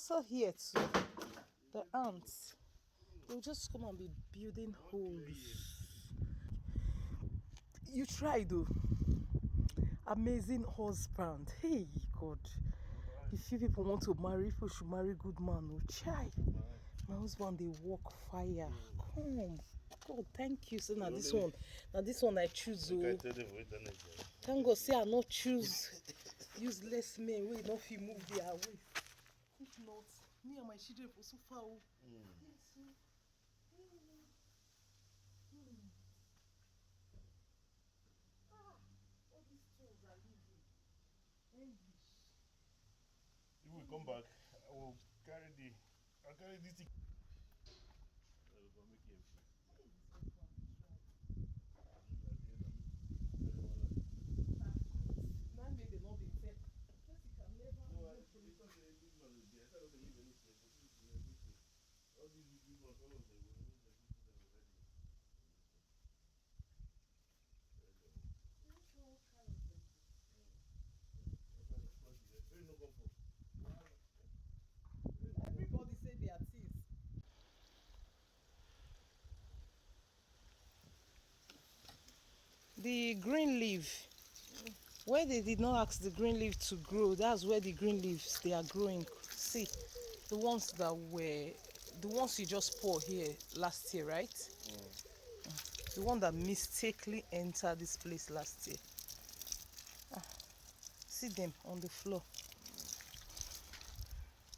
saw here too. The ants. They'll just come and be building holes. You try though. Amazing husband. Hey God. If you people want to marry, people should marry good man. Oh chai. My husband they walk fire. Come. God, thank you. So now this one. Now this one I choose. Oh. Thank God say I not choose useless men. Wait, not feel move their way. If not, me and my children for so far. All these tools are leaving. English. If we come back, I'll carry this thing. Everybody say their teeth. The green leaf, where they did not ask the green leaf to grow, that's where the green leaves they are growing. See, the ones that were the ones you just poured here last year, right? The one that mistakenly entered this place last year. See them on the floor.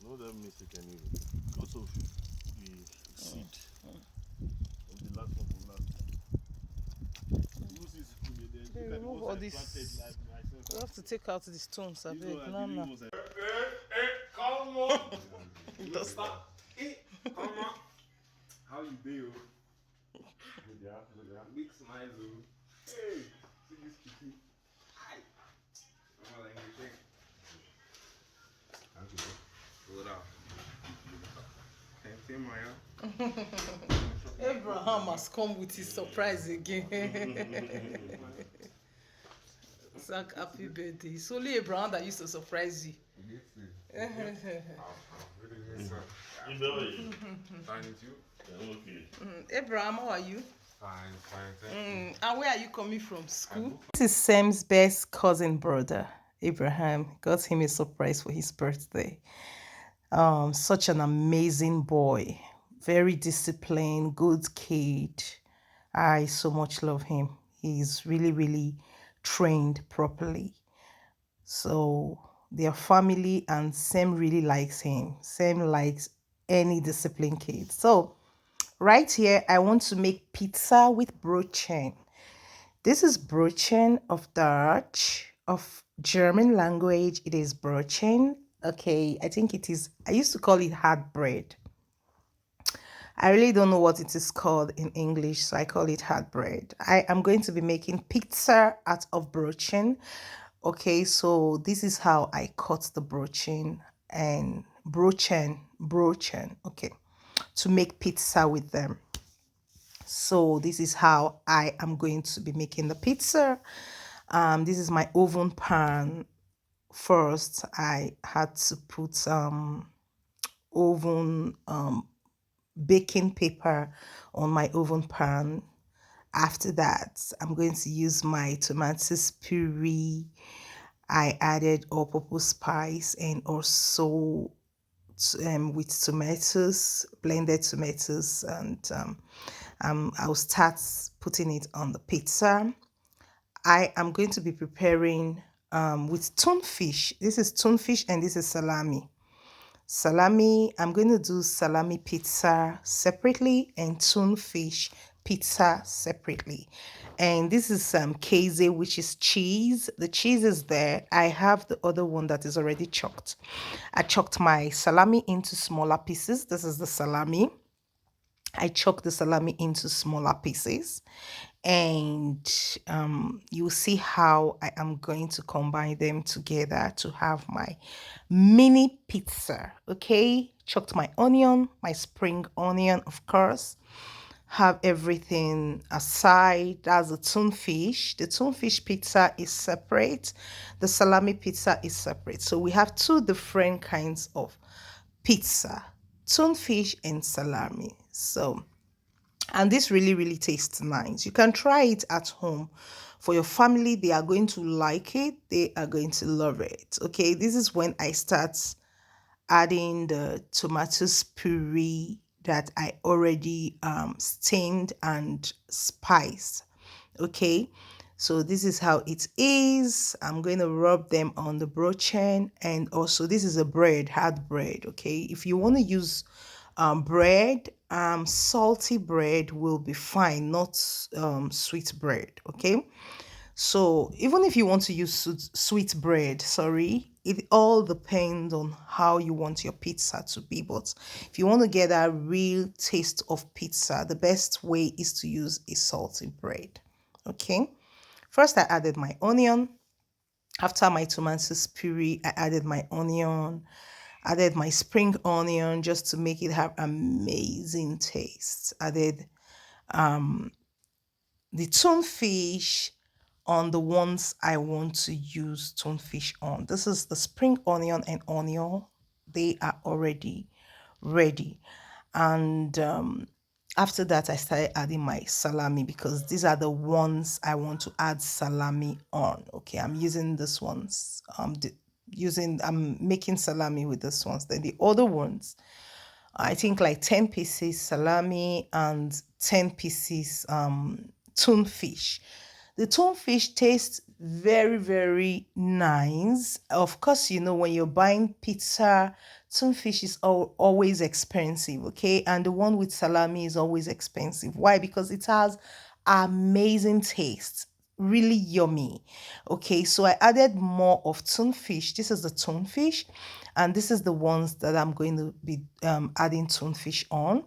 No, that means you can even. Also, the seed of the last one from last time. Use this They look at the remove ones all I this. planted like myself. We have to take out the stones a These bit. ones are No, the no. real ones. Come on! Just Stop. Come on. How you do? Good, yeah, good, yeah. Big smile, though. Hey, see this kitty. Hi. I'm like, you think? Thank you. Hold up. Thank you, Maya. Abraham has come with his surprise again. Zach, happy birthday. It's only Abraham that used to surprise you. You get to. Fine with you? Yeah, okay. Abraham, how are you? Fine, thank you. And where are you coming from? School? This is Sam's best cousin brother, Abraham. Got him a surprise for his birthday. Such an amazing boy. Very disciplined, good kid. I so much love him. He's really, really trained properly. So their family and Sam really likes him. Sam likes any disciplined kid. So right here, I want to make pizza with brochen. This is brochen of Dutch, of German language. It is brochen. Okay, I think it is. I used to call it hard bread. I really don't know what it is called in English, so I call it hard bread. I am going to be making pizza out of brochen. Okay, so this is how I cut the brochen and brochen, okay, to make pizza with them. So this is how I am going to be making the pizza. This is my oven pan. First, I had to put oven baking paper on my oven pan. After that, I'm going to use my tomato puree. I added all-purpose spice and also with tomatoes, blended tomatoes, and I'll start putting it on the pizza. I am going to be preparing with fish. This is fish and this is salami. Salami, I'm going to do salami pizza separately and fish pizza separately. And this is some Käse, which is cheese. The cheese is there. I have the other one that is already chopped. I chopped my salami into smaller pieces. This is the salami. I chopped the salami into smaller pieces, and you'll see how I am going to combine them together to have my mini pizza. Okay, chopped my onion, my spring onion, of course. Have everything aside. That's the fish. The fish pizza is separate. The salami pizza is separate. So we have two different kinds of pizza, tuna and salami. So, and this really, really tastes nice. You can try it at home. For your family, they are going to like it. They are going to love it. Okay, this is when I start adding the tomatoes puree that I already steamed and spiced. Okay, so this is how it is. I'm going to rub them on the brochen, and also this is a bread, hard bread. Okay, if you want to use bread, salty bread will be fine, not sweet bread. Okay, so even if you want to use sweet bread, sorry, it all depends on how you want your pizza to be. But if you want to get a real taste of pizza, the best way is to use a salty bread. Okay. First, I added my onion. After my tomatoes puree, I added my onion, added my spring onion just to make it have amazing taste. Added the fish on the ones I want to use fish on. This is the spring onion and onion. They are already ready. And after that, I started adding my salami because these are the ones I want to add salami on. Okay, I'm using this ones. I'm making salami with this ones. Then the other ones, I think like 10 pieces salami and 10 pieces fish. The fish tastes very, very nice. Of course, you know, when you're buying pizza, fish is always expensive, okay? And the one with salami is always expensive. Why? Because it has amazing taste, really yummy. Okay, so I added more of fish. This is the fish, and this is the ones that I'm going to be adding fish on.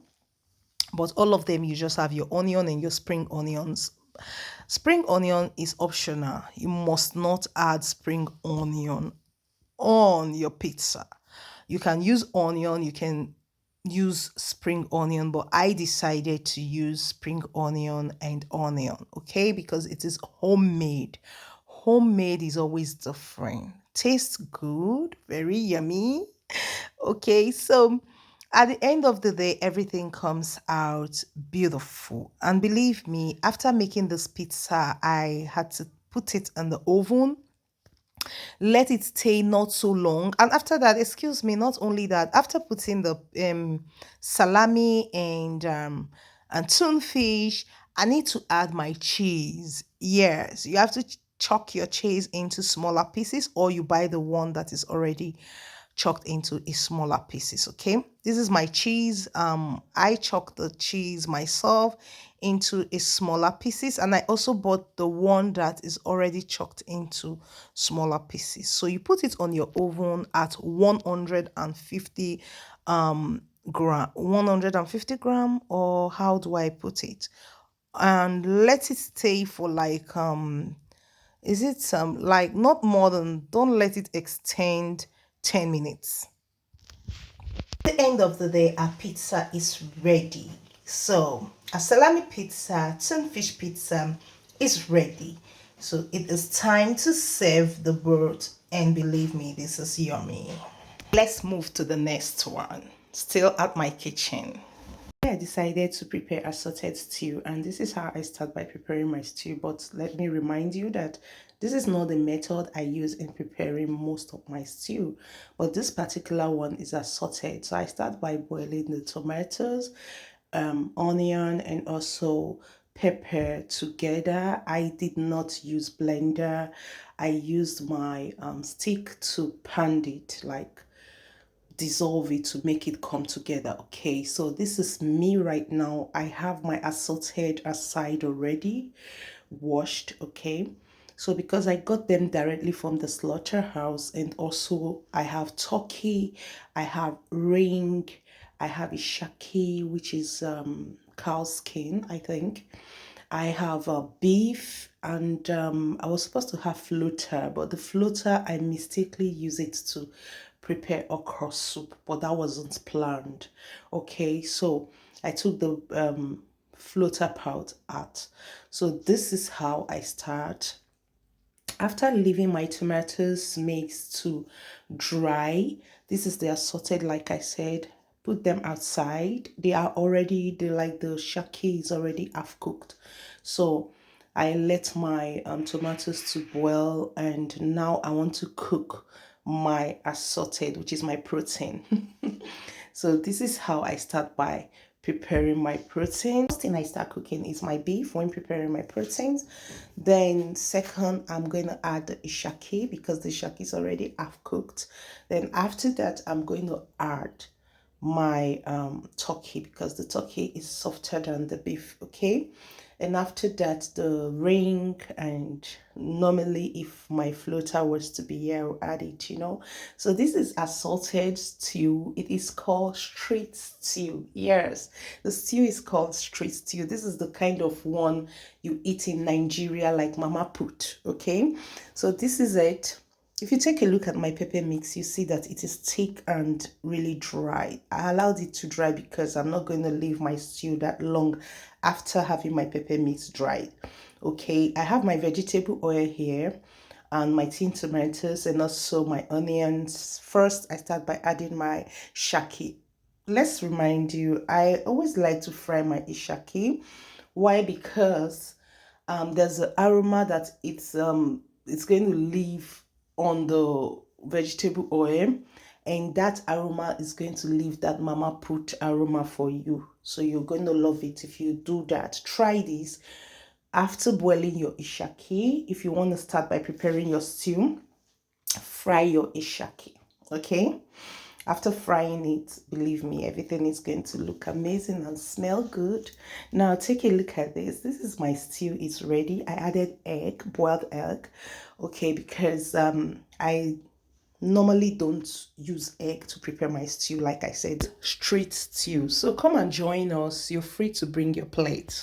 But all of them, you just have your onion and your spring onions. Spring onion is optional. You must not add spring onion on your pizza. You can use onion, you can use spring onion, but I decided to use spring onion and onion, okay? Because it is homemade. Homemade is always different. Tastes good, very yummy. Okay, so at the end of the day, everything comes out beautiful. And believe me, after making this pizza, I had to put it in the oven, let it stay not so long. And after that, excuse me, not only that, after putting the salami and fish, I need to add my cheese. Yes, you have to chop your cheese into smaller pieces, or you buy the one that is already chopped into a smaller pieces. Okay, this is my cheese. I chopped the cheese myself into a smaller pieces, and I also bought the one that is already chopped into smaller pieces. So you put it on your oven at 150 gram, 150 gram, or how do I put it, and let it stay for like is it like not more than, don't let it extend 10 minutes. At the end of the day, our pizza is ready. So a salami pizza, fish pizza is ready. So it is time to serve the bird, and believe me, this is yummy. Let's move to the next one. Still at my kitchen. I decided to prepare assorted stew, and this is how I start by preparing my stew. But let me remind you that this is not the method I use in preparing most of my stew, but this particular one is assorted. So I start by boiling the tomatoes, onion, and also pepper together. I did not use blender. I used my stick to pound it, like dissolve it to make it come together. Okay, so this is me right now. I have my assorted aside already washed. Okay, so because I got them directly from the slaughterhouse, and also I have turkey, I have ring, I have ishaki, which is cow skin, I think. I have beef, and I was supposed to have floater, but the floater I mistakenly use it to prepare okra soup, but that wasn't planned. Okay, so I took the floater part out. So this is how I start. After leaving my tomatoes mix to dry, this is the assorted, like I said, put them outside. They are already, they like the shaki is already half cooked. So I let my tomatoes to boil, and now I want to cook my assorted, which is my protein. So this is how I start by preparing my protein. First thing I start cooking is my beef when preparing my proteins. Then second, I'm going to add the ishaki because the ishaki is already half cooked. Then after that, I'm going to add my turkey because the turkey is softer than the beef. Okay, and after that the ring, and normally if my floater was to be here I'll add it, you know. So this is assorted stew. It is called street stew. Yes, the stew is called street stew. This is the kind of one you eat in Nigeria, like mama put. Okay, so this is it. If you take a look at my pepper mix, you see that it is thick and really dry. I allowed it to dry because I'm not going to leave my stew that long after having my pepper mix dried. Okay, I have my vegetable oil here and my tin tomatoes and also my onions. First, I start by adding my shaki. Let's remind you, I always like to fry my ishaki. Why? Because there's an aroma that it's going to leave on the vegetable oil, and that aroma is going to leave that mama put aroma for you, so you're going to love it if you do that. Try this after boiling your ishaki. If you want to start by preparing your stew, fry your ishaki. Okay, after frying it, believe me, everything is going to look amazing and smell good. Now take a look at this. This is my stew. It's ready. I added egg, boiled egg. Okay, because I normally don't use egg to prepare my stew. Like I said, street stew. So come and join us. You're free to bring your plate.